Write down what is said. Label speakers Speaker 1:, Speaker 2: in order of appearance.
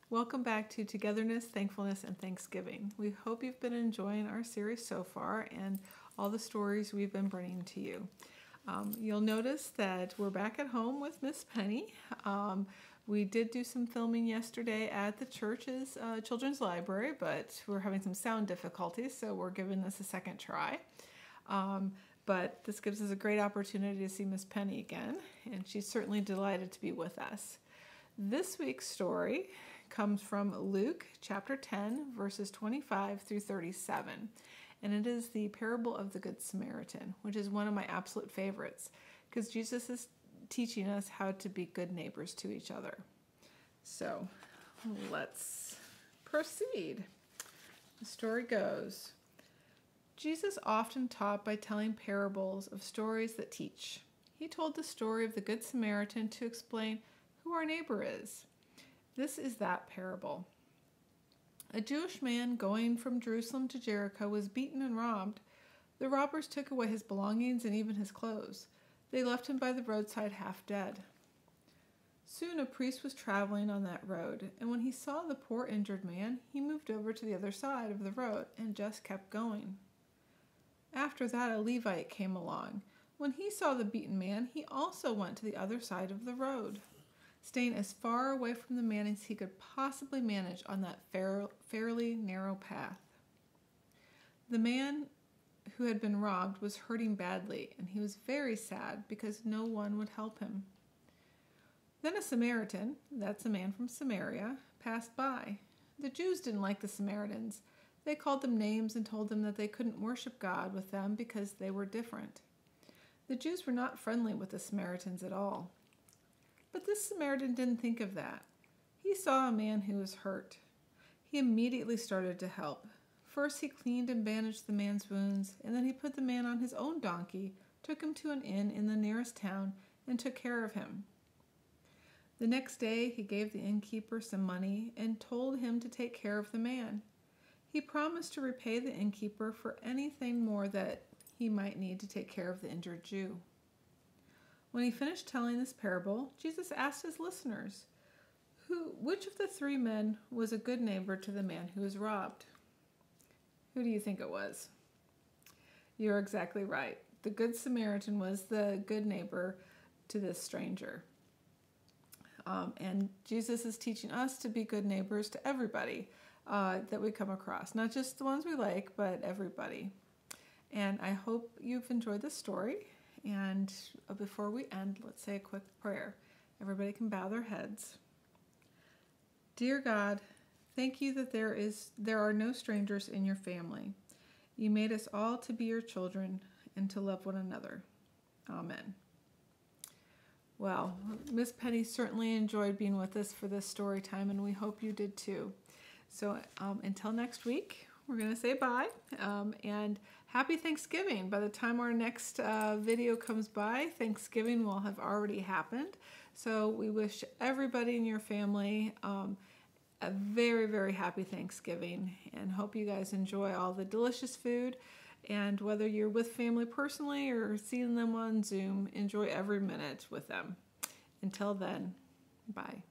Speaker 1: Welcome back to Togetherness, Thankfulness, and Thanksgiving. We hope you've been enjoying our series so far and all the stories we've been bringing to you. You'll notice that we're back at home with Miss Penny. We did do some filming yesterday at the church's children's library, but we're having some sound difficulties, so we're giving this a second try. But this gives us a great opportunity to see Miss Penny again, and she's certainly delighted to be with us. This week's story comes from Luke chapter 10, verses 25 through 37. And it is the parable of the Good Samaritan, which is one of my absolute favorites because Jesus is teaching us how to be good neighbors to each other. So let's proceed. The story goes, Jesus often taught by telling parables of stories that teach. He told the story of the Good Samaritan to explain who our neighbor is. This is that parable. A Jewish man going from Jerusalem to Jericho was beaten and robbed. The robbers took away his belongings and even his clothes. They left him by the roadside half dead. Soon a priest was traveling on that road, and when he saw the poor injured man, he moved over to the other side of the road and just kept going. After that, a Levite came along. When he saw the beaten man, he also went to the other side of the road, staying as far away from the man as he could possibly manage on that fairly narrow path. The man who had been robbed was hurting badly, and he was very sad because no one would help him. Then a Samaritan, that's a man from Samaria, passed by. The Jews didn't like the Samaritans. They called them names and told them that they couldn't worship God with them because they were different. The Jews were not friendly with the Samaritans at all. But this Samaritan didn't think of that. He saw a man who was hurt. He immediately started to help. First, he cleaned and bandaged the man's wounds, and then he put the man on his own donkey, took him to an inn in the nearest town, and took care of him. The next day, he gave the innkeeper some money and told him to take care of the man. He promised to repay the innkeeper for anything more that he might need to take care of the injured Jew. When he finished telling this parable, Jesus asked his listeners, which of the three men was a good neighbor to the man who was robbed? Who do you think it was? You're exactly right. The Good Samaritan was the good neighbor to this stranger. And Jesus is teaching us to be good neighbors to everybody that we come across. Not just the ones we like, but everybody. And I hope you've enjoyed this story. And before we end, let's say a quick prayer. Everybody can bow their heads. Dear God, thank you that there are no strangers in your family. You made us all to be your children and to love one another. Amen. Well, Miss Penny certainly enjoyed being with us for this story time, and we hope you did too. So until next week, we're going to say bye, and happy Thanksgiving. By the time our next video comes by, Thanksgiving will have already happened. So we wish everybody in your family a very, very happy Thanksgiving, and hope you guys enjoy all the delicious food. And whether you're with family personally or seeing them on Zoom, enjoy every minute with them. Until then, bye.